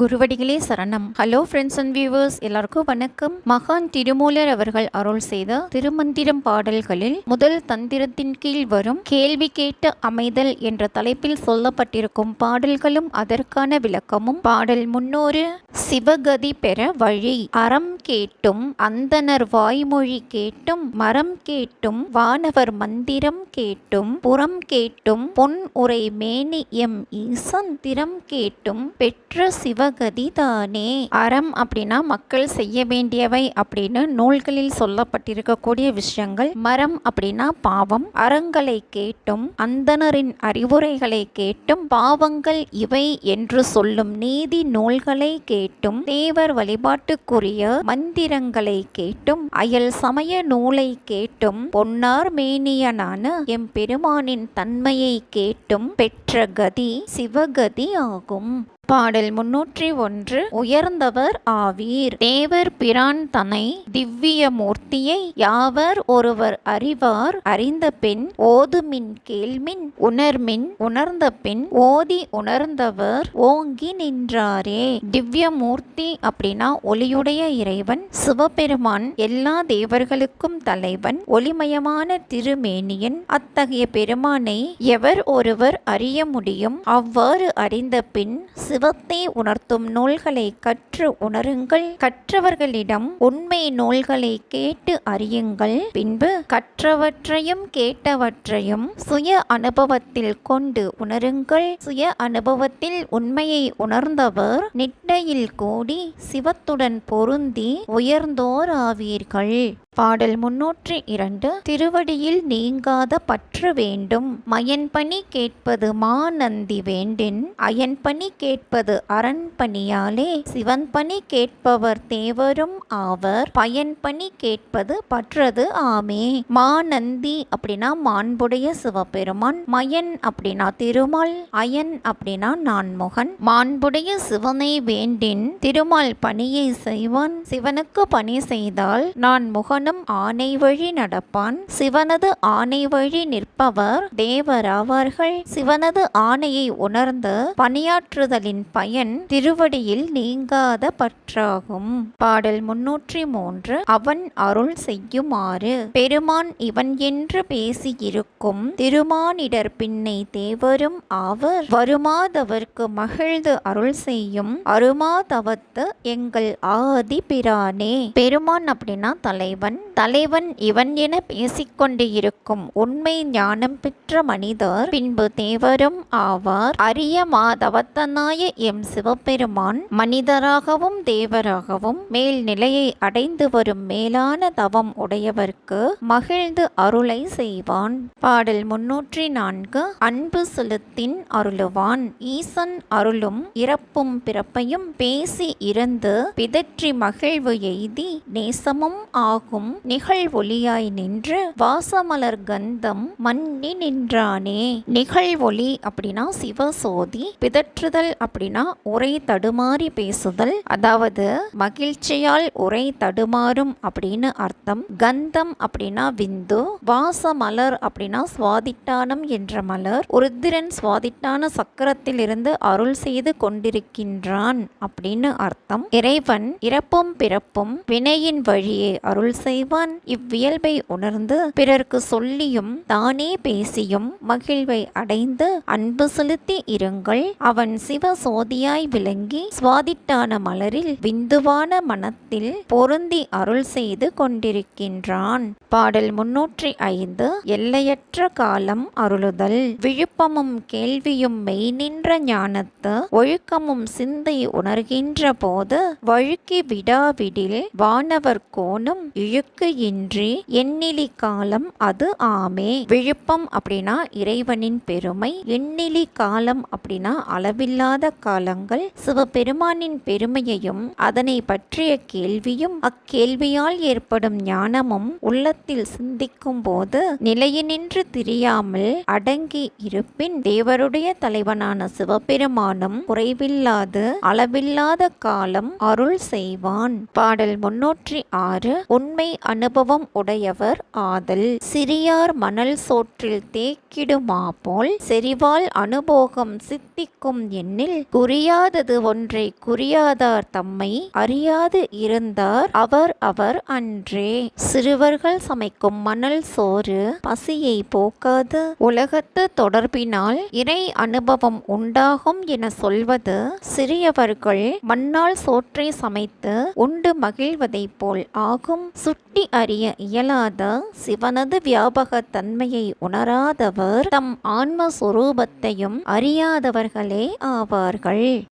குருவடிகளே சரணம். Hello friends and viewers, எல்லாருக்கும் வணக்கம். மகான் திருமூலர் அவர்கள் அருள் செய்த திருமந்திரம் பாடல்களில் முதல் தந்திரத்தின் கீழ் வரும் கேள்வி கேட்டு அமைதல் என்ற தலைப்பில் சொல்லப்பட்டிருக்கும் பாடல்களும் அதற்கான விளக்கமும். பாடல் 300. சிவகதி பெற வழி. அறம் கேட்டும் அந்தணர் வாய்மொழி கேட்டும் மரம் கேட்டும் வானவர் மந்திரம் கேட்டும் புறம் கேட்டும் பொன் உரை மேனி எம் ஈசன் திறம் கேட்டும் பெற்ற சிவகதி தானே. அறம் அப்படின்னா மக்கள் செய்ய வேண்டியவை அப்படின்னு நூல்களில் சொல்லப்பட்டிருக்கக்கூடிய விஷயங்கள். மரம் அப்படின்னா பாவம். அறங்களை கேட்டும் அந்தணரின் அறிவுரைகளை கேட்டும் பாவங்கள் இவை என்று சொல்லும் நீதி நூல்களை கேட்டும் தேவர் வழிபாட்டுக்குரிய மந்திரங்களை கேட்டும் அயல் சமய நூலை கேட்டும் பொன்னார் மேனியனான எம் பெருமானின் தன்மையை கேட்டும் பெற்ற கதி சிவகதி ஆகும். பாடல் 301. உயர்ந்தவர் ஆவீர். தேவர் பிரான் தனை திவ்ய மூர்த்தியை யாவர் ஒருவர் அறிவார். அறிந்த பின் ஓதுமின் கேள்மின் உணர்மின் உணர்ந்த பின் ஓதி உணர்ந்தவர் ஓங்கி நின்றாரே. திவ்ய மூர்த்தி அப்படின்னா ஒளியுடைய இறைவன் சிவபெருமான், எல்லா தேவர்களுக்கும் தலைவன், ஒளிமயமான திருமேனியன். அத்தகைய பெருமானை எவர் ஒருவர் அறிய முடியும். அவ்வாறு அறிந்த பின் சிவத்தை உணர்த்தும் நூல்களை கற்று உணருங்கள். கற்றவர்களிடம் உண்மை நூல்களை கேட்டு அறியுங்கள். பின்பு கற்றவற்றையும் கேட்டவற்றையும் சுய அனுபவத்தில் கொண்டு உணருங்கள். சுய அனுபவத்தில் உண்மையை உணர்ந்தவர் நிட்டையில் கூடி சிவத்துடன் பொருந்தி உயர்ந்தோர் ஆவீர்கள். பாடல் 302. திருவடியில் நீங்காத பற்று வேண்டும். மயன்பணி கேட்பது மாநந்தி வேண்டின் அயன்பணி கேட்பது அரண்பணியாலே சிவன்பணி கேட்பவர் தேவரும் ஆவர். பயன்பணி கேட்பது பற்றது ஆமே. மாநந்தி அப்படின்னா மாண்புடைய சிவபெருமான். மயன் அப்படின்னா திருமால். அயன் அப்படின்னா நான்முகன். மாண்புடைய சிவனை வேண்டின் திருமால் பணியை செய்வான். சிவனுக்கு பணி செய்தால் நான்முகன் ஆணை வழி நடப்பான். சிவனது ஆணை வழி நிற்பவர் தேவராவார்கள். சிவனது ஆணையை உணர்ந்து பணியாற்றுதலின் பயன் திருவடியில் நீங்காத பற்றாகும். பாடல் 303. அவன் அருள் செய்யுமாறு. பெருமான் இவன் என்று பேசியிருக்கும் திருமானிடர் பின்னை தேவரும் ஆவர். வருமாதவர்க்கு மகிழ்ந்து அருள் செய்யும் அருமாதவத்து எங்கள் ஆதி பிரானே. பெருமான் அப்படின்னா தலைவன். தலைவன் இவன் என பேசிக்கொண்டு இருக்கும் உண்மை ஞானம் பெற்ற மனிதர் பின்பு தேவரும் ஆவார். அரிய மாதவத்தனாய எம் சிவபெருமான் மனிதராகவும் தேவராகவும் மேல் நிலையை அடைந்து வரும் மேலான தவம் உடையவர்க்கு மகிழ்ந்து அருளை செய்வான். பாடல் 304. அன்பு செலுத்தின் அருளுவான். ஈசன் அருளும் இறப்பும் பிறப்பையும் பேசி இருந்து பிதற்றி மகிழ்வு எய்தி நேசமும் ஆகும் நிகழ்வொளியாய் நின்று வாசமலர் கந்தம் மன்னி நின்றானே. நிகழ்வொளி அப்படின்னா சிவசோதி. பிதற்றுதல் அப்படின்னா உரை தடுமாறி பேசுதல், அதாவது மகிழ்ச்சியால் உரை தடுமாறும் அப்படின்னு அர்த்தம். கந்தம் அப்படின்னா விந்து. வாசமலர் அப்படின்னா சுவாதிட்டானம் என்ற மலர். உருத்திரன் சுவாதிட்டான சக்கரத்தில் இருந்து அருள் செய்து கொண்டிருக்கின்றான் அப்படின்னு அர்த்தம். இறைவன் இறப்பும் பிறப்பும் வினையின் வழியே அருள் செய்வான். இவ்வியல்பை உணர்ந்து பிறர்க்கு சொல்லியும் தானே பேசியும் மகிழ்வை அடைந்து அன்பு செலுத்தி இருங்கள். அவன் சிவ சோதியாய் விளங்கி சுவாதிட்டான மலரில் விந்துவான மனத்தில் பொருந்தி அருள் செய்து கொண்டிருக்கின்றான். பாடல் 305. எல்லையற்ற காலம் அருளுதல். விழுப்பமும் கேள்வியும் மெய் நின்ற ஞானத்து ஒழுக்கமும் சிந்தை உணர்கின்ற போது வழுக்கி விடாவிடில் வானவர் கோணும் இழுக்கு இன்றி எண்ணிலி காலம் அது ஆமே. விழுப்பம் அப்படின்னா இறைவனின் பெருமை. எண்ணிலி காலம் அப்படின்னா அளவில்லாத காலங்கள். சிவபெருமானின் பெருமையையும் அதனை பற்றிய கேள்வியும் அக்கேள்வியால் ஏற்படும் ஞானமும் உள்ளத்தில் சிந்திக்கும் போது நிலையினின்று திரியாமல் அடங்கி இருப்பின் தேவருடைய தலைவனான சிவபெருமானும் குறைவில்லாது அளவில்லாத காலம் அருள் செய்வான். பாடல் 306. உண்மை அனுபவம் உடையவர் ஆதல். சிறியார் மணல் சோற்றில் தேக்கிடுமா போல் செறிவால் அனுபோகம் சித்திக்கும் எண்ணில் குறியாதது ஒன்றை குறியாதார் தம்மை அறியாது இருந்தார் அவர் அவர் அன்றே. சிறுவர்கள் சமைக்கும் மணல் சோறு பசியை போக்காது. உலகத்து தொடர்பினால் இறை அனுபவம் உண்டாகும் என சொல்வது சிறியவர்கள் மண்ணால் சோற்றை சமைத்து உண்டு மகிழ்வதைப் போல் ஆகும். சுட்டி அறிய இயலாத சிவனது வியாபக தன்மையை உணராதவர் தம் ஆன்ம சுரூபத்தையும் அறியாதவர்களே ஆவார்கள்.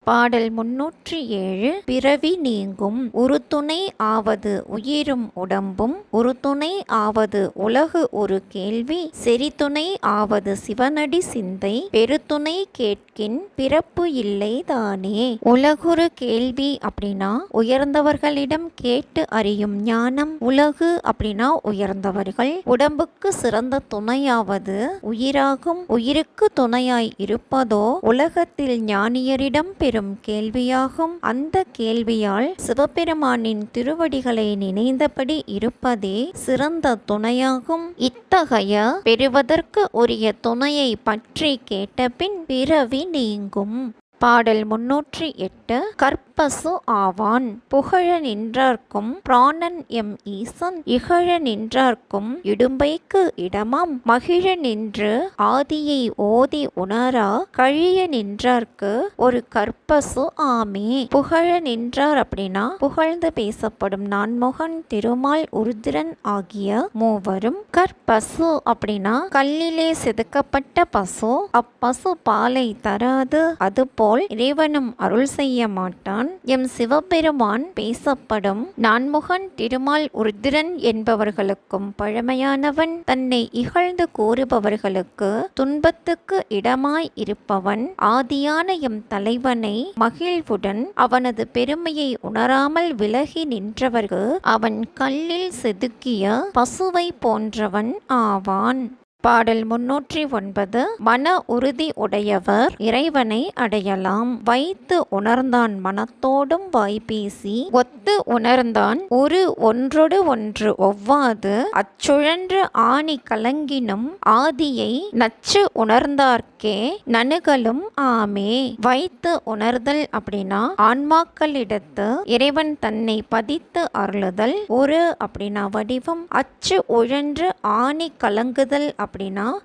பாடல் 307. பிறவி நீங்கும் உறுதுணை ஆவது உயிரும் உடம்பும் உறுதுணை ஆவது உலகு ஒரு கேள்வி செறிதுணை ஆவது சிவனடி சிந்தை பெருதுணை கேட்கின் பிறப்பு இல்லை தானே. உலகுறு கேள்வி அப்படின்னா உயர்ந்தவர்களிடம் கேட்டு அறியும் ஞானம். உலகு அப்படின்னா உயர்ந்தவர்கள். உடம்புக்கு சிறந்த துணையாவது உயிராகும். உயிருக்கு துணையாய் இருப்பதோ உலகத்தில் ஞானியரிடம் பெறும் கேள்வியாகும். அந்த கேள்வியால் சிவபெருமானின் திருவடிகளை நினைந்தபடி இருப்பதே சிறந்த துணையாகும். இத்தகைய பெறுவதற்கு உரிய துணையை பற்றி கேட்டபின் பிறவி நீங்கும். பாடல் 308. கற்பசு ஆவான் புகழ நின்றார்க்கும் பிராணன் எம் ஈசன் இகழ நின்றார்க்கும் இடும்பைக்கு இடமாம் மகிழ நின்று ஆதியை ஓதி உணரா கழிய நின்றார்க்கு ஒரு கற்பசு ஆமே. புகழ நின்றார் அப்படின்னா புகழ்ந்து பேசப்படும் நான்முகன் திருமால் உருத்திரன் ஆகிய மூவரும். கற்பசு அப்படின்னா கல்லிலே செதுக்கப்பட்ட பசு. அப்பசு பாலை தராது. அதுபோல் இறைவனும் அருள் செய்ய மாட்டான். எம் சிவபெருமான் பேசப்படும் நான்முகன் திருமால் உருத்திரன் என்பவர்களுக்கும் பழமையானவன். தன்னை இகழ்ந்து கூறுபவர்களுக்கு துன்பத்துக்கு இடமாய் இருப்பவன். ஆதியான எம் தலைவனை மகிழ்வுடன் அவனது பெருமையை உணராமல் விலகி நின்றவர்க்கு அவன் கல்லில் செதுக்கிய பசுவை போன்றவன் ஆவான். பாடல் 309. மன உறுதி உடையவர் இறைவனை அடையலாம். வைத்து உணர்ந்தான் மனத்தோடும் வாய்பேசி ஒத்து உணர்ந்தான் ஒன்றொடு ஒன்று ஒவ்வாது அச்சுழன்று ஆணி கலங்கினும் ஆதியை நச்சு உணர்ந்தார்க்கே நணுகலும் ஆமே. வைத்து உணர்தல் அப்படின்னா ஆன்மாக்களிடத்து இறைவன் தன்னை பதித்து அருளுதல். அப்படின்னா வடிவம். அச்சு உழன்று ஆணி கலங்குதல் அப்படின்னா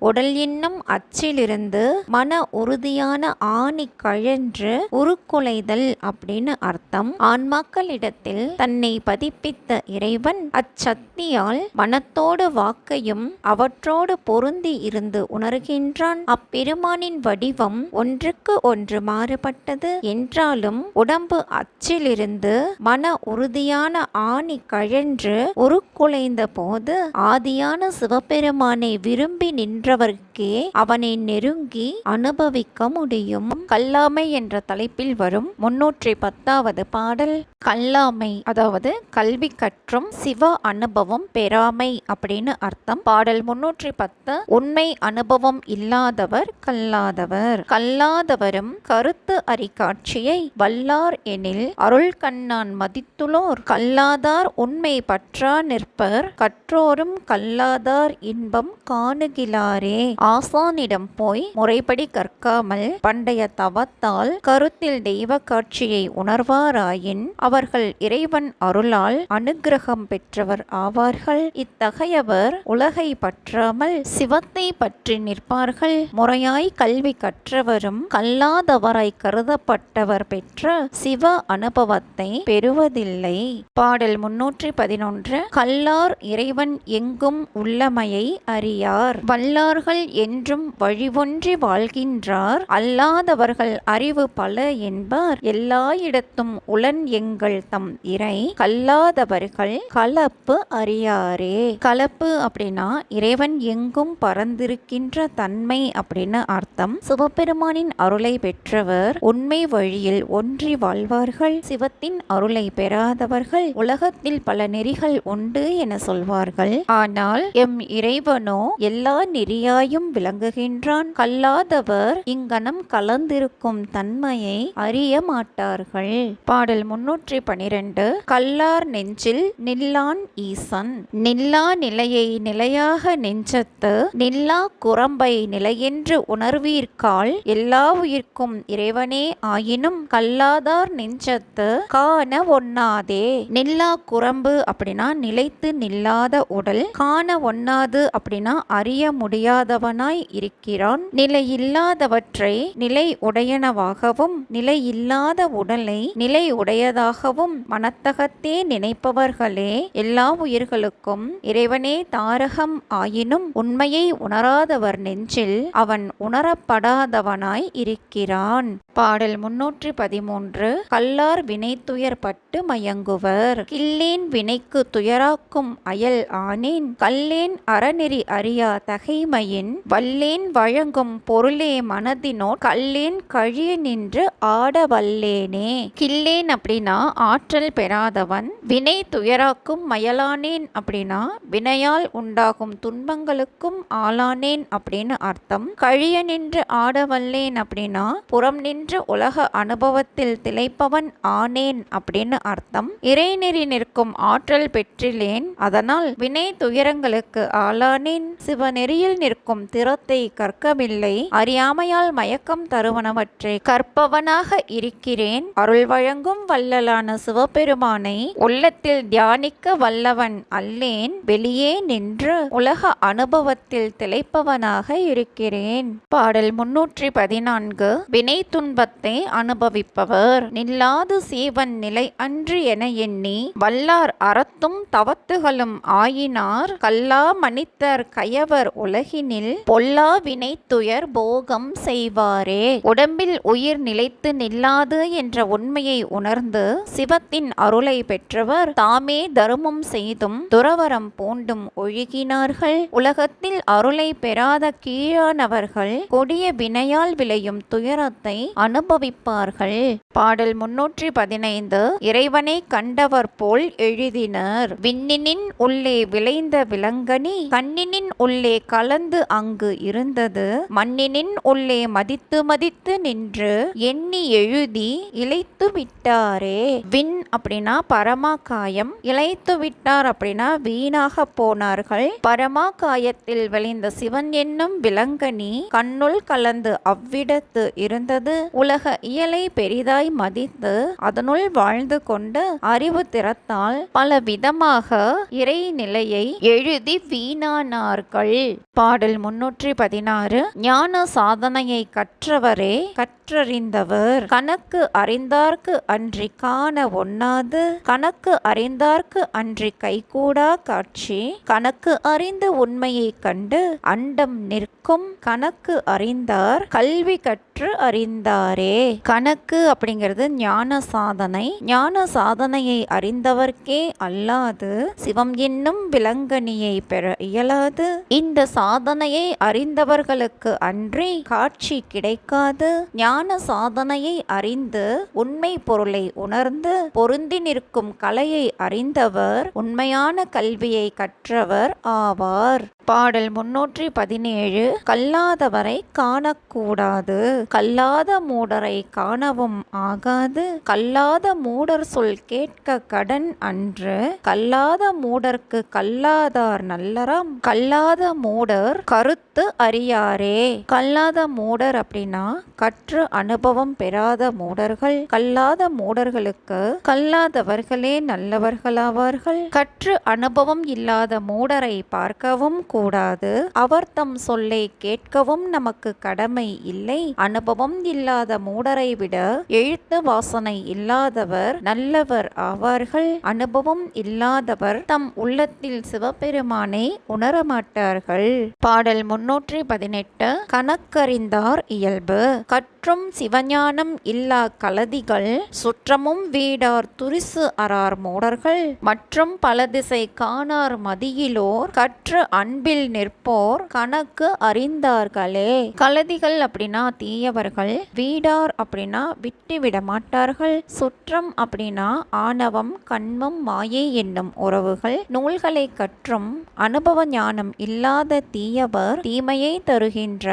உடல் என்னும் அச்சிலிருந்து மன உறுதியான ஆணி கழன்று உருக்குலைதல் அப்படின்னு அர்த்தம். ஆன்மாக்களிடத்தில் தன்னை பதிப்பித்த இறைவன் அச்சக்தியால் மனத்தோடு வாக்கையும் அவற்றோடு பொருந்தி இருந்து உணர்கின்றான். அப்பெருமானின் வடிவம் ஒன்றுக்கு ஒன்று மாறுபட்டது என்றாலும் உடம்பு அச்சிலிருந்து மன உறுதியான ஆணி கழன்று உருக்குலைந்த போது ஆதியான சிவபெருமானை விரும்பி நின்றவர்க்கே அவனை நெருங்கி அனுபவிக்க முடியும். கல்லாமை என்ற தலைப்பில் வரும் 310வது பாடல். கல்லாமை அதாவது கல்வி கற்றும் சிவ அனுபவம் பெறாமை அப்படின்னு அர்த்தம். பாடல் 310. உண்மை அனுபவம் இல்லாதவர் கல்லாதவர். கல்லாதவரும் கருத்து அறிகாட்சியை வல்லார் எனில் அருள் கண்ணான் மதித்துளோர் கல்லாதார் உண்மை பற்றா நிற்பர் கற்றோரும் கல்லாதார் இன்பம் காணுகிலாரே. ஆசானிடம் போய் முறைப்படி கற்காமல் பண்டைய தவத்தால் கருத்தில் தெய்வ காட்சியை உணர்வாராயின் அவர்கள் இறைவன் அருளால் அனுக்கிரகம் பெற்றவர் ஆவார்கள். இத்தகையவர் உலகை பற்றாமல் சிவத்தை பற்றி நிற்பார்கள். முறையாய் கல்வி கற்றவரும் கல்லாதவராய் கருதப்பட்டவர் பெற்ற சிவ அனுபவத்தை பெறுவதில்லை. பாடல் 311. கல்லார் இறைவன் எங்கும் உள்ளமையை அறியார். வல்லார்கள் என்றும் வழிவொன்றி வாழ்கின்றார். அல்லாதவர்கள் அறிவு பல என்பார். எல்லா இடத்தும் உளன் எங்கள் தம் இறை கல்லாதவர்கள் கலப்பு அறியாரே. கலப்பு அப்படின்னா இறைவன் எங்கும் பறந்திருக்கின்ற தன்மை அப்படின்னு அர்த்தம். சிவபெருமானின் அருளை பெற்றவர் உண்மை வழியில் ஒன்றி வாழ்வார்கள். சிவத்தின் அருளை பெறாதவர்கள் உலகத்தில் பல நெறிகள் உண்டு என சொல்வார்கள். ஆனால் எம் இறைவனோ எல்லா எல்லா நெறியாயும் விளங்குகின்றான். கல்லாதவர் இங்கனம் கலந்திருக்கும் தன்மையை அறிய மாட்டார்கள். பாடல் 312. கல்லார் நெஞ்சில் நில்லான் ஈசன். நில்லா நிலையை நிலையாக நெஞ்சத்து நில்லா குரம்பை நிலையென்று உணர்வீர்கால் எல்லா உயிர்க்கும் இறைவனே ஆயினும் கல்லாதார் நெஞ்சத்து காண ஒண்ணாதே. நில்லா குரம்பு அப்படின்னா நிலைத்து நில்லாத உடல், காண ஒண்ணாது அப்படின்னா அறிய முடியாதவனாய் இருக்கிறான். நிலையில்லாதவற்றை நிலை உடையனவாகவும் நிலையில்லாத உடலை நிலை உடையதாகவும் மனத்தகத்தே நினைப்பவர்களே எல்லா உயிர்களுக்கும் இறைவனே தாரகம் ஆயினும் உண்மையை உணராதவர் நெஞ்சில் அவன் உணரப்படாதவனாய் இருக்கிறான். பாடல் 313. கல்லார் வினை துயர் பட்டு மயங்குவர். கில்லேன் வினைக்கு துயராக்கும் அயல் ஆனேன் கல்லேன் அறநெறி அறியா தகைமையின் வல்லேன் வழங்கும் பொருளே மனதினோ கல்லேன் கழிய நின்று ஆட வல்லேனே. கில்லேன் அப்படின்னா ஆற்றல் பெறாதவன், வினை துயராக்கும் மயலானேன் அப்படின்னா வினையால் உண்டாகும் துன்பங்களுக்கும் ஆளானேன் அப்படின்னு அர்த்தம். கழிய நின்று ஆட வல்லேன் அப்படின்னா புறம் நின்று உலக அனுபவத்தில் திளைப்பவன் ஆனேன் அப்படின்னு அர்த்தம். இறைநெறி நிற்கும் ஆற்றல் பெற்றிலேன், அதனால் வினை துயரங்களுக்கு ஆளானேன். சிவநெறியில் நிற்கும் திறத்தை கற்கவில்லை, அறியாமையால் மயக்கம் தருவனவற்றை கற்பவனாக இருக்கிறேன். அருள் வழங்கும் வல்லலான சிவபெருமானை உள்ளத்தில் தியானிக்க வல்லவன் அல்லேன், வெளியே நின்று உலக அனுபவத்தில் திளைப்பவனாக இருக்கிறேன். பாடல் 314. வினை துன்பத்தை அனுபவிப்பவர் நில்லாது சீவன் நிலை அன்று என எண்ணி வல்லார் அறத்தும் தவத்துகளும் ஆயினார் கல்லா மனிதர் கயவர் உலகினில் பொல்லா வினை துயர் போகம் செய்வாரே. உடம்பில் உயிர் நிலைத்து நில்லாது என்ற உண்மையை உணர்ந்து சிவத்தின் அருளை பெற்றவர் தாமே தருமம் செய்தும் துறவரம் பூண்டும் ஒழுகினார்கள். உலகத்தில் அருளை பெறாத கீழானவர்கள் கொடிய வினையால் விளையும் துயரத்தை அனுபவிப்பார்கள். பாடல் 315. இறைவனை கண்டவர் போல் எழுதினர். விண்ணினின் உள்ளே விளைந்த விலங்கனி கண்ணினின் உள்ளே கலந்து அங்கு இருந்தது. மண்ணினின் உள்ளே மதித்து மதித்து நின்று எண்ணி எழுதி இளைத்து விட்டாரே. விண் அப்படின்னா பரமாகாயம், இளைத்து விட்டார் அப்படின்னா வீணாக போனார்கள். பரமாகாயத்தில் விளைந்த சிவன் என்னும் விலங்கனி கண்ணுள் கலந்து அவ்விடத்து இருந்தது. உலக இயலை பெரிதாய் மதித்து அதனுள் வாழ்ந்து கொண்டு அறிவு திறத்தால் பல விதமாக இறை நிலையை எழுதி வீணானார்கள். பாடல் 316. ஞான சாதனையை கற்றவரே கற்றறிந்தவர். கணக்கு அறிந்தார்க்கு அன்றி காண ஒண்ணாது கணக்கு அறிந்தார்க்கு அன்றி கைகூடா காட்சி. கணக்கு அறிந்து உண்மையை கண்டு அண்டம் நிற்கும் கணக்கு அறிந்தார் கல்வி கற்று அறிந்தாரே. கணக்கு அப்படிங்கிறது ஞான சாதனை. ஞான சாதனையை அறிந்தவர்க்கே அல்லாது சிவம் என்னும் விலங்கனியை பெற இயலாது. இந்த சாதனையை அறிந்தவர்களுக்கு அன்றி காட்சி கிடைக்காது. ஞான சாதனையை அறிந்து உண்மை பொருளை உணர்ந்து பொருந்தி நிற்கும் கலையை அறிந்தவர் உண்மையான கல்வியை கற்றவர் ஆவார். பாடல் 317. கல்லாதவரை காணக்கூடாது கல்லாத மூடரை காணவும் ஆகாது. கல்லாத மூடர் சொல் கேட்க கடன் அன்று கல்லாத மூடர்க்கு கல்லாதார் நல்லறம். கல்லாத மூடர் கருத்து அறியாரே. கல்லாத மூடர் அப்படின்னா கற்று அனுபவம் பெறாத மூடர்கள். கல்லாத மூடர்களுக்கு கல்லாதவர்களே நல்லவர்களாவார்கள். கற்று அனுபவம் இல்லாத மூடரை பார்க்கவும் கூடாது. அவர் தம் சொல்லை கேட்கவும் நமக்கு கடமை இல்லை. அனுபவம் இல்லாத மூடரை விட எழுத்து வாசனை இல்லாதவர் நல்லவர் ஆவார்கள். அனுபவம் இல்லாதவர் தம் உள்ளத்தில் சிவபெருமானை உணரமாட்டார்கள். பாடல் 318. கணக்கறிந்தார் இயல்பு. கற்ற மற்றும் சிவஞானம் இல்லா கலதிகள், சுற்றமும் வீடார் துரிசு அறார் மூடர்கள், மற்றும் பல திசை காணார் மதியிலோர், கற்று அன்பில் நிற்போர் கணக்கு அறிந்தார்களே. கலதிகள் அப்படின்னா தீயவர்கள், வீடார் அப்படின்னா விட்டு விட மாட்டார்கள், சுற்றம் அப்படின்னா ஆணவம் கண்மம் மாயை என்னும் உறவுகள், நூல்களை கற்றும் அனுபவ ஞானம் இல்லாத தீயவர் தீமையை தருகின்ற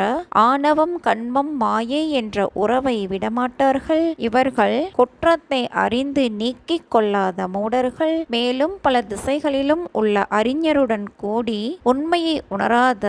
ஆணவம் கண்மம் மாயை என்ற உறவை விடமாட்டார்கள். இவர்கள் குற்றத்தை அறிந்து நீக்கிக் கொள்ளாத மூடர்கள், மேலும் பல திசைகளிலும் உள்ள அறிஞருடன் கூடி உண்மையை உணராத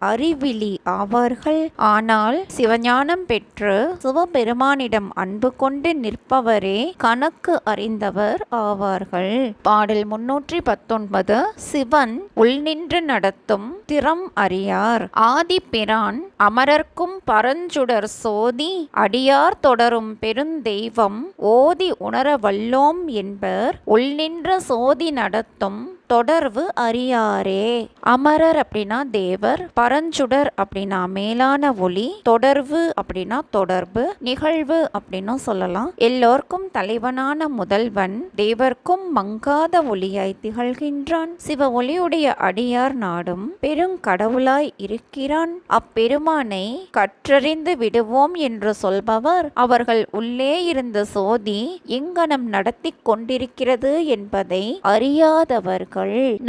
அறிவிலி ஆவார்கள். ஆனால் சிவஞானம் பெற்று சிவபெருமானிடம் அன்பு கொண்டு நிற்பவரே கணக்கு அறிந்தவர் ஆவார்கள். பாடல் 319. சிவன் உள்நின்று நடத்தும் திறம் அறியார், ஆதிப்பிரான் அமரர்க்கும் பரஞ்சுடர் சோதி, அடியார் தொடரும் பெருந்தெய்வம் ஓதி உணர வல்லோம் என்பர், உள்நின்ற சோதி நடத்தும் தொடர்பு அறியாரே. அமரர் அப்படின்னா தேவர், பரஞ்சுடர் அப்படின்னா மேலான ஒளி, தொடர்பு அப்படின்னா தொடர்பு, நிகழ்வு அப்படின்னு சொல்லலாம். எல்லோர்க்கும் தலைவனான முதல்வன் தேவர்க்கும் மங்காத ஒளியாய் திகழ்கின்றான். சிவ ஒளியுடைய அடியார் நாடும் பெருங்கடவுளாய் இருக்கிறான். அப்பெருமானை கற்றறிந்து விடுவோம் என்று சொல்பவர், அவர்கள் உள்ளே இருந்த சோதி எங்கனம் நடத்தி கொண்டிருக்கிறது என்பதை அறியாதவர்கள்.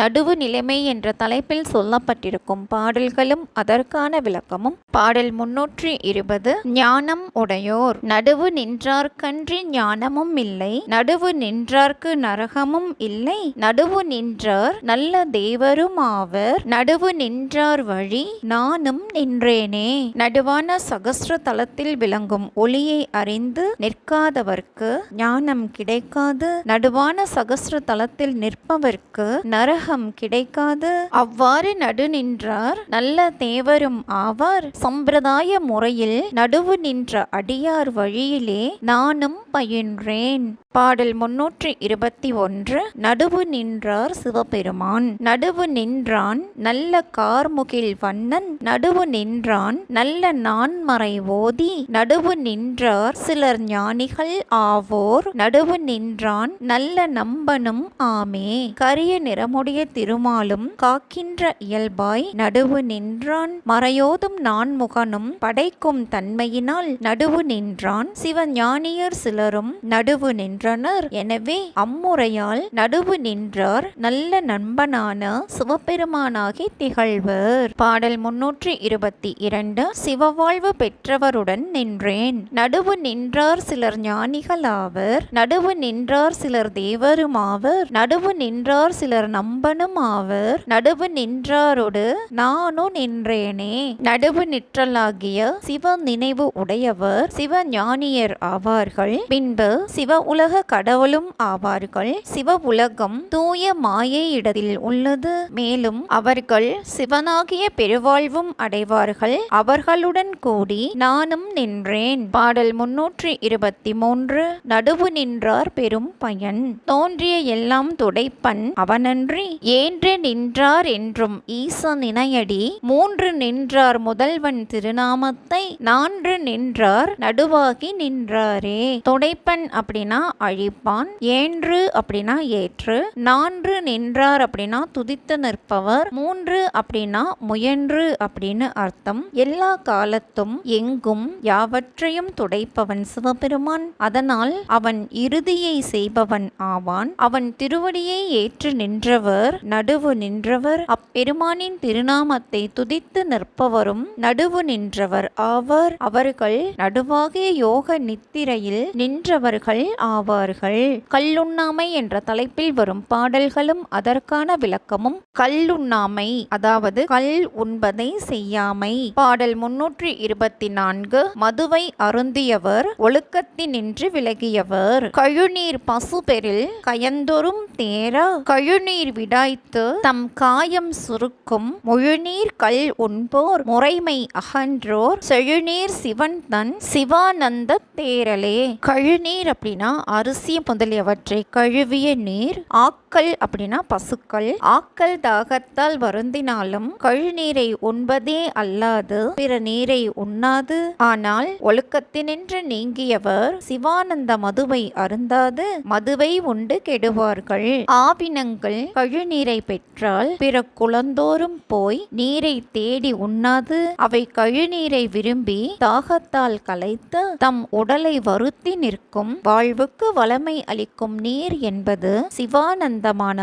நடுவு நிலைமை என்ற தலைப்பில் சொல்லப்பட்டிருக்கும் பாடல்களும் அதற்கான விளக்கமும். பாடல் 320. ஞானம் உடையோர், நடுவு நின்றார்க்கன்றி ஞானமும் இல்லை, நடுவு நின்றார்க்கு நரகமும் இல்லை, நடுவு நின்றார் நல்ல தேவரும் ஆவர், நடுவு நின்றார் வழி நானும் நின்றேனே. நடுவான சகஸ்ர தலத்தில் விளங்கும் ஒளியை அறிந்து நிற்காதவர்க்கு ஞானம் கிடைக்காது, நடுவான சகஸ்ர தலத்தில் நிற்பவர்க்கு நரகம் கிடைக்காது. அவ்வாறு நடு நின்றார் நல்ல தேவரும் ஆவார். சம்பிரதாய முறையில் நடுவு நின்ற அடியார் வழியிலே நானும் பயின்றேன். பாடல் 321. நடுவு நின்றார் சிவபெருமான், நடுவு நின்றான் நல்ல கார்முகில் வண்ணன், நடுவு நின்றான் நல்ல நான்மறை ஓதி, நடுவு நின்றார் சிலர் ஞானிகள் ஆவோர், நடுவு நின்றான் நல்ல நம்பனும் ஆமே. கரிய நிறமுடைய திருமாலும் காக்கின்ற இயல்பாய் நடுவு நின்றான், மறையோதும் நான்முகனும் படைக்கும் தன்மையினால் நடுவு நின்றான். சிவஞானியர் சிலரும் நடுவு நின்றார். எனவே அம்முறையால் நடுவு நின்றார் நல்ல நண்பனான சிவபெருமானாகி திகழ்வர். பாடல் 322. சிவவாழ்வு பெற்றவருடன் நின்றேன், நடுவு நின்றார் சிலர் ஞானிகளாவர், நடுவு நின்றார் சிலர் தேவருமாவர், நடுவு நின்றார் சிலர் நம்பனும் ஆவர், நடுவு நின்றாரோடு நானும் நின்றேனே. நடுவு நிற்றலாகிய சிவ நினைவு உடையவர் சிவஞானியர் ஆவார்கள். பின்பு சிவ உலக கடவுளும் ஆவார்கள். சிவ உலகம் தூய மாயை இடத்தில் உள்ளது. மேலும் அவர்கள் சிவனாகிய பெருவாழ்வும் அடைவார்கள். அவர்களுடன் கூடி நானும் நின்றேன். பாடல் 323. நடுவு நின்றார் பெரும் பயன், தோன்றிய எல்லாம் துடைப்பன் அவனன்றி, ஏன்று நின்றார் என்றும் ஈசன் இணையடி, மூன்று நின்றார் முதல்வன் திருநாமத்தை, நான்கு நின்றார் நடுவாகி நின்றாரே. துடைப்பன் அப்படின்னா அழிப்பான், ஏன்று அப்படின்னா ஏற்று, நான்கு நின்றார் அப்படின்னா துதித்து நிற்பவர், மூன்று அப்படின்னா முயன்று அப்படின்னு அர்த்தம். எல்லா காலத்தும் எங்கும் யாவற்றையும் துடைப்பவன் சிவபெருமான். அதனால் அவன் இறுதியை செய்பவன் ஆவான். அவன் திருவடியை ஏற்று நின்றவர் நடுவு நின்றவர். அப்பெருமானின் திருநாமத்தை துதித்து நிற்பவரும் நடுவு நின்றவர் ஆவார். அவர்கள் நடுவாகிய யோக நித்திரையில் நின்றவர்கள் ஆவார்கள். கல்லுண்ணாமை என்ற தலைப்பில் வரும் பாடல்களும் அதற்கான விளக்கமும். கல்லுண்ணாமை அதாவது கல் உண்பதை செய்யாமை. பாடல் 324. மதுவை அருந்தியவர் ஒழுக்கத்தினின்று விலகியவர், கழுநீர் பசுபெரில் கயந்தொரும் தேரா, கழுநீர் விடாய்த்து தம் காயம் சுருக்கும், முழுநீர் கல் உண்போர் முறைமை அகன்றோர், செழுநீர் சிவன் தன் சிவானந்த தேரலே. கழுநீர் அப்படின்னா அரிசி முதலியவற்றை கழுவிய நீர். ஆக்க ஆக்கல் அப்படின்னா பசுக்கள். ஆக்கல் தாகத்தால் வருந்தினாலும் கழுநீரை உண்பதே அல்லாது பிற நீரை உண்ணாது. ஆனால் ஒழுக்கத்தினின்று நீங்கியவர் சிவானந்த மதுவை அருந்தாது மதுவை உண்டு கெடுவார்கள். ஆவினங்கள் கழுநீரை பெற்றால் பிற குளந்தோறும் போய் நீரை தேடி உண்ணாது. அவை கழுநீரை விரும்பி தாகத்தால் கலைத்து தம் உடலை வருத்தி நிற்கும். வாழ்வுக்கு வளமை அளிக்கும் நீர் என்பது சிவானந்தமான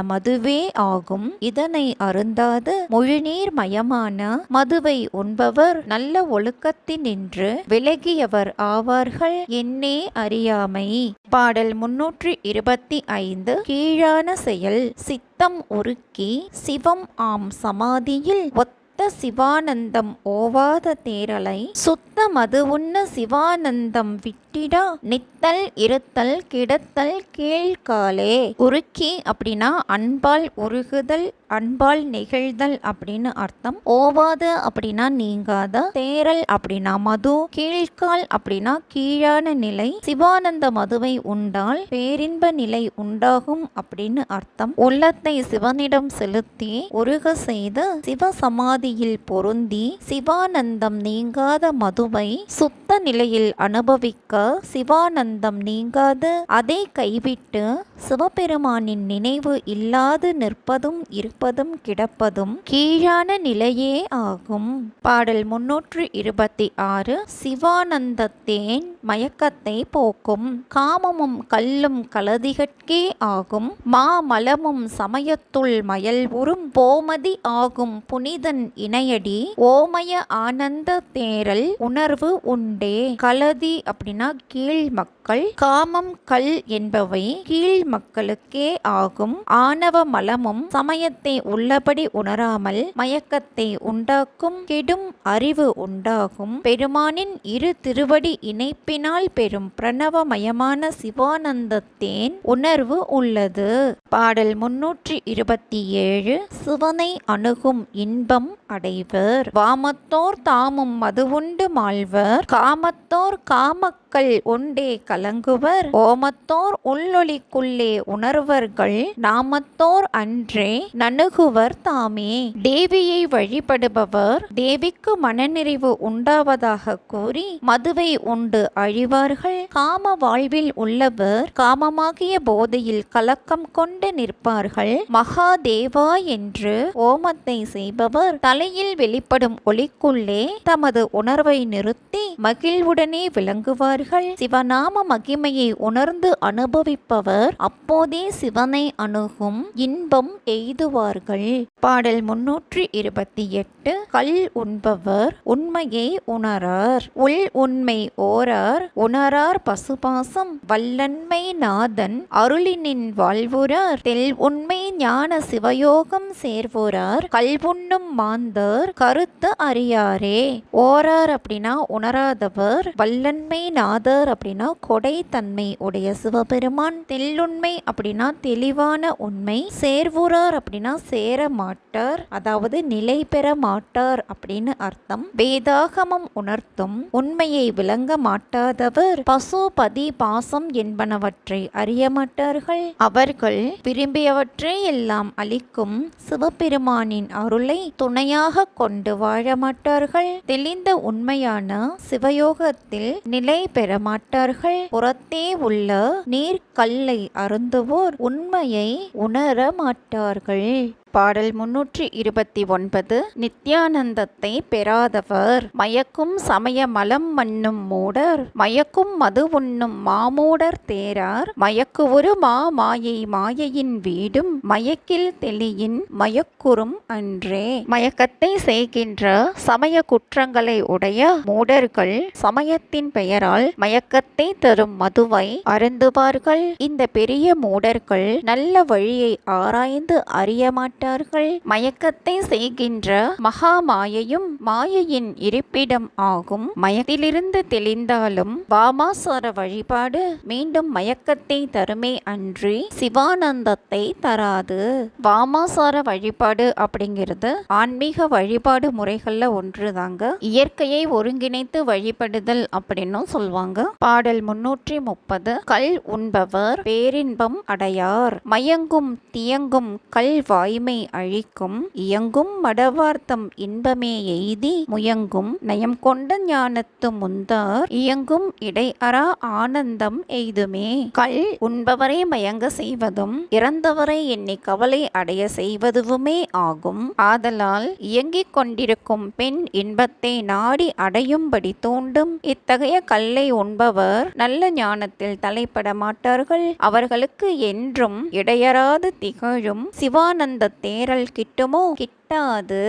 மதுவே ஆகும். இதனை அருந்தாது முழுநீர் மயமான மதுவை உண்பவர் நல்ல ஒழுக்கத்தினின்று விலகியவர் ஆவார்கள். என்னே அறியாமை. பாடல் 325. கீழான செயல் சித்தம் உருக்கி சிவம் ஆம் சமாதியில் ஒத்த சிவானந்தம் ஓவாத தேரலை சுத்த மது உண்ண சிவானந்தம் விட்டிடா நித்தல் இருத்தல் கிடத்தல் கீழ்காலே. உருக்கி அப்படின்னா அன்பால் உருகுதல், அன்பால் நெகிழ்தல் அப்படின்னு அர்த்தம். ஓவாத அப்படின்னா நீங்காத, தேரல் அப்படின்னா மது, கீழ்கால் அப்படின்னா கீழான நிலை. சிவானந்த மதுவை உண்டால் பேரின்ப நிலை உண்டாகும் அப்படின்னு அர்த்தம். உள்ளத்தை சிவனிடம் செலுத்தி உருக செய்து சிவசமாதியில் பொருந்தி சிவானந்தம் நீங்காத மதுவை சுத்த நிலையில் அனுபவிக்க சிவானந்தம் நீங்காது. அதை கைவிட்டு சிவபெருமானின் நினைவு இல்லாது நிற்பதும் இருப்பதும் கிடப்பதும் கீழான நிலையே ஆகும். பாடல் 326. சிவானந்தத்தேன் மயக்கத்தை போக்கும். காமமும் கல்லும் கலதிகட்கே ஆகும். மாமலமும் சமயத்துள் மயல் உறும் போமதி ஆகும் புனிதன் இணையடி ஓமய ஆனந்த தேரல் உணர்வு உண்டே. கலதி அப்படின்னா கீழ் மக்கள். காமம் கல் என்பவை கீழ் மக்களுக்கே ஆகும். ஆணவ மலமும் சமயத்தை உள்ளபடி உணராமல் மயக்கத்தை உண்டாக்கும். கெடும் அறிவு உண்டாகும். பெருமானின் இரு திருவடி இணைப்பினால் பெறும் பிரணவமயமான சிவானந்தத்தேன் உணர்வு உள்ளது. பாடல் 327. சிவனை அணுகும் இன்பம் அடைவர். வாமத்தோர் தாமும் மதுவுண்டு மாழ்வர். காமத்தோர் காமக்கள் உண்டே கலங்குவர். ஓமத்தோர் உள்ளொளிக்குள்ளே உணர்வர்கள். நாமத்தோர் அன்றே நணுகுவர் தாமே. தேவியை வழிபடுபவர் தேவிக்கு மனநிறைவு உண்டாவதாக கூறி மதுவை உண்டு அழிவார்கள். காம வாழ்வில் உள்ளவர் காமமாகிய போதையில் கலக்கம் கொண்டு நிற்பார்கள். மகாதேவா என்று ஓமத்தை செய்பவர் தலையில் வெளிப்படும் ஒளிக்குள்ளே தமது உணர்வை நிறுத்தி மகிழ்வுடனே விளங்குவார்கள். சிவநாம மகிமையை உணர்ந்து அனுபவிப்பவர் அப்போதே சிவனை அணுகும் இன்பம் எய்துவார்கள். பாடல் 328. கல் உண்பவர் உண்மையை உணரார். உள் உண்மை ஓரார் உணரார் பசுபாசம் வல்லன்மை நாதன் அருளினின் வாழ்வுறார். தெல் உண்மை ஞான சிவயோகம் சேர்வோரார். கல்வுண்ணும் மாந்தர் கருத்து அறியாரே. ஓரார் அப்படின்னா உணராதவர். வல்லன்மை நாதர் அப்படின்னா கொடை தன்மை உடைய சிவபெருமான். தெல்லுண்மை அப்படின்னா தெளிவான உண்மை. சேர்வுறார் அப்படின்னா சேர மாட்டார், அதாவது நிலை பெற மாட்டார் அப்படின்னு அர்த்தம். வேதாகமம் உணர்த்தும் உண்மையை விளங்க மாட்டாதவர் பசு பதி பாசம் என்பனவற்றை அறிய மாட்டார்கள். அவர்கள் விரும்பியவற்றை எல்லாம் அளிக்கும் சிவபெருமானின் அருளை துணையாக கொண்டு வாழ மாட்டார்கள். தெளிந்த உண்மையான சிவயோகத்தில் நிலை பெற மாட்டார்கள். புறத்தே உள்ள நீர்க்கல்லை அருந்துவோர் உண்மையை உணர மாட்டார்கள். பாடல் 329. நித்யானந்தத்தை பெறாதவர் மயக்கும் சமய மலம் மண்ணும் மூடர். மயக்கும் மது உண்ணும் மாமூடர் தேரார். மயக்குவரு மாயை மாயையின் வீடும் மயக்கில் தெளியின் மயக்குறும் அன்றே. மயக்கத்தை செய்கின்ற சமய குற்றங்களை உடைய மூடர்கள் சமயத்தின் பெயரால் மயக்கத்தை தரும் மதுவை அருந்துவார்கள். இந்த பெரிய மூடர்கள் நல்ல வழியை ஆராய்ந்து அறிய மாட்டார்கள். மாட்டார்கள். மயக்கத்தை செய்கின்ற மகா மாயையும் மாயையின் இருப்பிடம் ஆகும். மயத்திலிருந்து தெளிந்தாலும் வாமாசார வழிபாடு மீண்டும் மயக்கத்தை தருமே அன்றி சிவானந்தத்தை தராது. வாமாசார வழிபாடு அப்படிங்கிறது ஆன்மீக வழிபாடு முறைகள்ல ஒன்றுதாங்க. இயற்கையை ஒருங்கிணைத்து வழிபடுதல் அப்படின்னு சொல்லுவாங்க. பாடல் 330. கல் உண்பவர் பேரின்பம் அடையார். மயங்கும் தியங்கும் கல் வாய்மை அழிக்கும். இயங்கும் மடவார்த்தம் இன்பமே எய்தி முயங்கும் நயம் கொண்ட ஞானத்து முந்தார். இயங்கும் இடை அரா ஆனந்தம் எய்துமே. கல் உண்பவரை மயங்க செய்வதும் இறந்தவரை எண்ணி கவலை அடைய செய்வதுவுமே ஆகும். ஆதலால் இயங்கிக் கொண்டிருக்கும் பெண் இன்பத்தை நாடி அடையும்படி தூண்டும் இத்தகைய கல்லை உண்பவர் நல்ல ஞானத்தில் தலைப்பட மாட்டார்கள். அவர்களுக்கு என்றும் இடையறாது திகழும் சிவானந்த தேரல் கிட்டுமோ? கிட்டாது.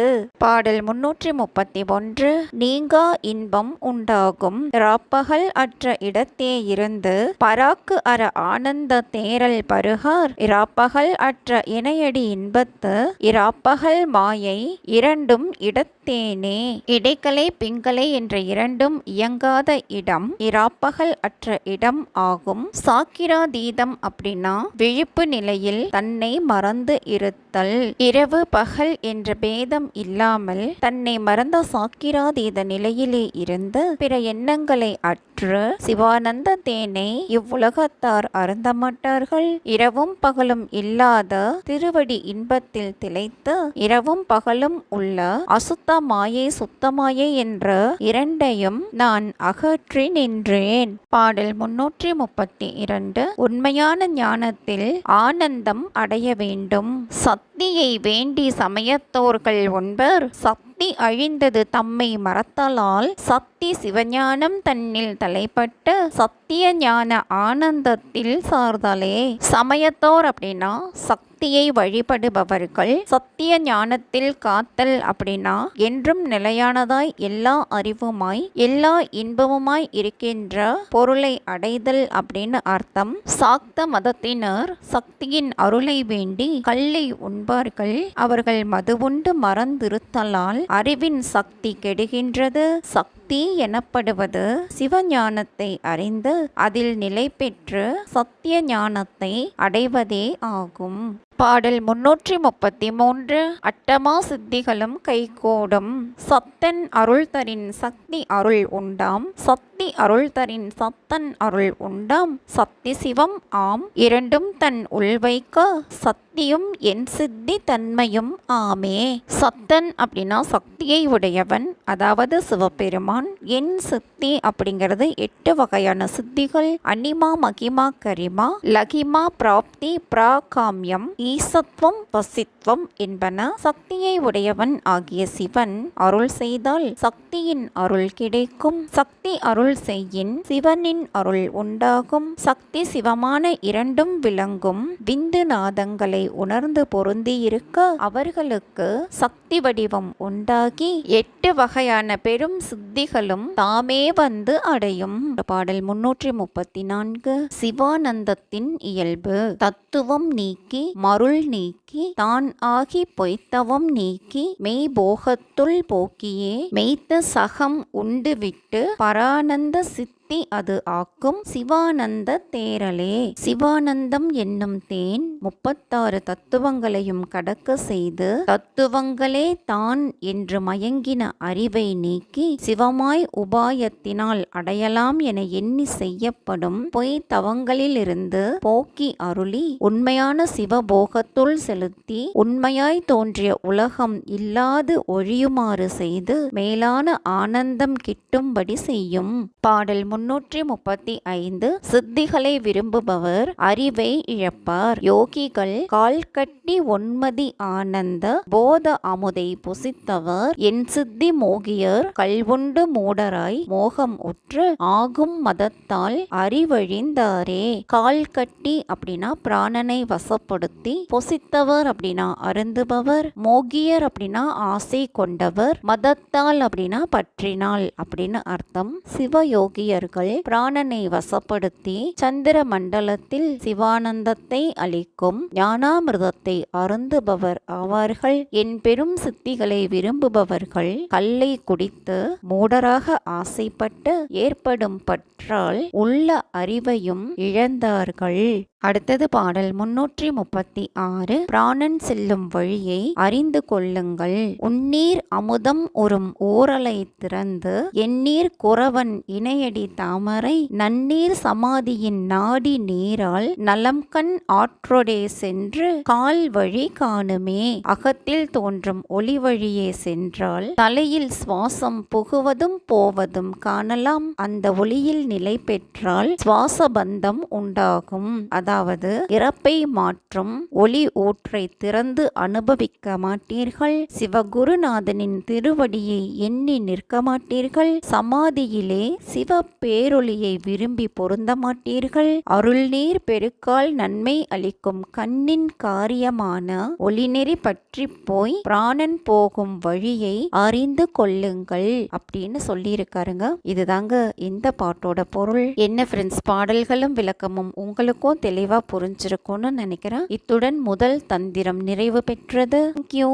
பாடல் 331. நீங்கா இன்பம் உண்டாகும். இராப்பகல் அற்ற இடத்தே இருந்து பராக்கு அற ஆனந்த தேரல் பருகார். இராப்பகல் அற்ற இணையடி இன்பத்து இராப்பகல் மாயை இரண்டும் இடத்தேனே. இடைக்கலை பிங்கலை என்ற இரண்டும் இயங்காத இடம் இராப்பகல் அற்ற இடம் ஆகும். சாக்கிராதீதம் அப்படின்னா விழிப்பு நிலையில் தன்னை மறந்து இருத்தல். இரவு பகல் என்ற பேதம் இல்லாமல் தன்னை மறந்த சாக்கிராதீத நிலையிலே இருந்து பிற எண்ணங்களை அற்று சிவானந்த தேனை இவ்வுலகத்தார் அருந்த மாட்டார்கள். இரவும் பகலும் இல்லாத திருவடி இன்பத்தில் திளைத்து இரவும் பகலும் உள்ள அசுத்த மாயை சுத்தமாயை என்ற இரண்டையும் நான் அகற்றி நின்றேன். பாடல் 332. உண்மையான ஞானத்தில் ஆனந்தம் அடைய வேண்டும். சக்தியை வேண்டி சமயத்தோர்கள் ஒன்பர். சக்தி அழிந்தது தம்மை மறத்தலால் சக்தி சிவஞானம் தன்னில் தலைப்பட்டு சத்திய ஞான ஆனந்தத்தில் சார்தலே. சமயத்தோர் அப்படின்னா சக்தியை வழிபடுபவர்கள். சத்திய ஞானத்தில் காத்தல் அப்படின்னா என்றும் நிலையானதாய் எல்லா அறிவுமாய் எல்லா இன்பமுமாய் இருக்கின்ற பொருளை அடைதல் அப்படின்னு அர்த்தம். சாக்த மதத்தினர் சக்தியின் அருளை வேண்டி கல்லை உண்பார்கள். அவர்கள் மது உண்டு மறந்திருத்தலால் அறிவின் சக்தி கெடுகின்றது. சக்தி எனப்படுவது சிவஞானத்தை அறிந்து அதில் நிலை பெற்று சத்திய ஞானத்தை அடைவதே ஆகும். பாடல் 333. அட்டமா சித்திகளும் கைகூடும். சத்தன் அருள் தரின் சக்தி அருள் உண்டாம். சக்தி அருள் தரின் சத்தன் அருள் உண்டாம். சக்தி சிவம் ஆம் இரண்டும் தன் உள்வைக்க சக்தியும் என் சித்தி தன்மையும் ஆமே. சத்தன் அப்படின்னா சக்தியை உடையவன், அதாவது சிவபெருமான். என் சித்தி அப்படிங்கிறது 8 வகையான சித்திகள். அனிமா மகிமா கரிமா லகிமா பிராப்தி பிராகாமியம் ஈசத்துவம் வசித்துவம் என்பன. சக்தியை உடையவன் ஆகிய சிவன் அருள் செய்தால் சக்தியின் அருள் கிடைக்கும். சக்தி அருள் செய்யின் சிவனின் அருள் உண்டாகும். சக்தி சிவமான இரண்டும் விளங்கும் விந்து நாதங்களை உணர்ந்து பொருந்தி இருக்க அவர்களுக்கு சக்தி வடிவம் உண்டாகி 8 வகையான பெரும் சித்திகளும் தாமே வந்து அடையும். பாடல் 334. சிவானந்தத்தின் இயல்பு. தத்துவம் நீக்கி மருள் நீக்கி தான் ஆகி பொய்த்தவம் நீக்கி மெய் போகத்துள் போக்கியே மெய்த்த சகம் உண்டு விட்டு பரானந்த சித்தி அது ஆக்கும் சிவானந்த தேரலே. சிவானந்தம் என்னும் தேன் 36 தத்துவங்களையும் கடக்க செய்து தத்துவங்களே தான் என்று மயங்கின அறிவை நீக்கி சிவமாய் உபாயத்தினால் அடையலாம் என எண்ணி செய்யப்படும் பொய் தவங்களிலிருந்து போக்கி அருளி உண்மையான சிவபோகத்துள் செலுத்தி உண்மையாய் தோன்றிய உலகம் இல்லாது ஒழியுமாறு செய்து மேலான ஆனந்தம் கிட்டும்படி செய்யும். பாடல் 335. சித்திகளை விரும்புபவர் அறிவை இழப்பார். யோகிகள் கால் கட்டி ஒன்மதி ஆனந்த போத அமுதை புசித்தவர் என் சித்தி மோகியர் கல்வுண்டு மூடராய் மோகம் உற்று ஆகும் மதத்தால் அறிவழிந்தாரே. கால் கட்டி அப்படின்னா பிராணனை வசப்படுத்தி, பொசித்தவர் அப்படின்னா அருந்துபவர், மோகியர் அப்படின்னா ஆசை கொண்டவர், மதத்தால் அப்படின்னா பற்றினால் அப்படின்னு அர்த்தம். சிவயோகியர்கள் அவர்கள் பிராணனை வசப்படுத்தி சந்திர மண்டலத்தில் சிவானந்தத்தை அளிக்கும் ஞானாமிர்தத்தை அருந்துபவர் ஆவார்கள். என் பெரும் சித்திகளை விரும்புபவர்கள் கல்லை குடித்து மூடராக ஆசைப்பட்டு ஏற்படும் பற்றால் உள்ள அறிவையும் இழந்தார்கள். அடுத்தது பாடல் 336. பிராணன் செல்லும் வழியை அறிந்து கொள்ளுங்கள். உன்னீர் அமுதம் உறும் ஓரலை திறந்து எண்ணீர் குறவன் இணையடி தாமரை நன்னீர் சமாதியின் நாடி நீரால் நலம்கண் ஆற்றொடே சென்று கால் வழி காணுமே. அகத்தில் தோன்றும் ஒளி வழியே சென்றால் தலையில் சுவாசம் புகுவதும் போவதும் காணலாம். அந்த ஒளியில் நிலை பெற்றால் சுவாச பந்தம் உண்டாகும். அதாவது இறப்பை மாற்றும் ஒளி ஊற்றை திறந்து அனுபவிக்க மாட்டீர்கள். சிவகுருநாதனின் திருவடியை எண்ணி நிற்க மாட்டீர்கள். சமாதியிலே சிவ பேரொளியை விரும்பி பொருந்த மாட்டீர்கள். அருள்நீர் பெருக்கால் நன்மை அளிக்கும் கண்ணின் காரியமான ஒளிநெறி பற்றி போய் பிராணன் போகும் வழியை அறிந்து கொள்ளுங்கள் அப்படின்னு சொல்லியிருக்காருங்க. இதுதாங்க இந்த பாட்டோட பொருள். என்ன ஃப்ரெண்ட்ஸ், பாடல்களும் விளக்கமும் உங்களுக்கும் தெளிவா புரிஞ்சிருக்கும்னு நினைக்கிறேன். இத்துடன் முதல் தந்திரம் நிறைவு பெற்றது. தேங்க்யூ.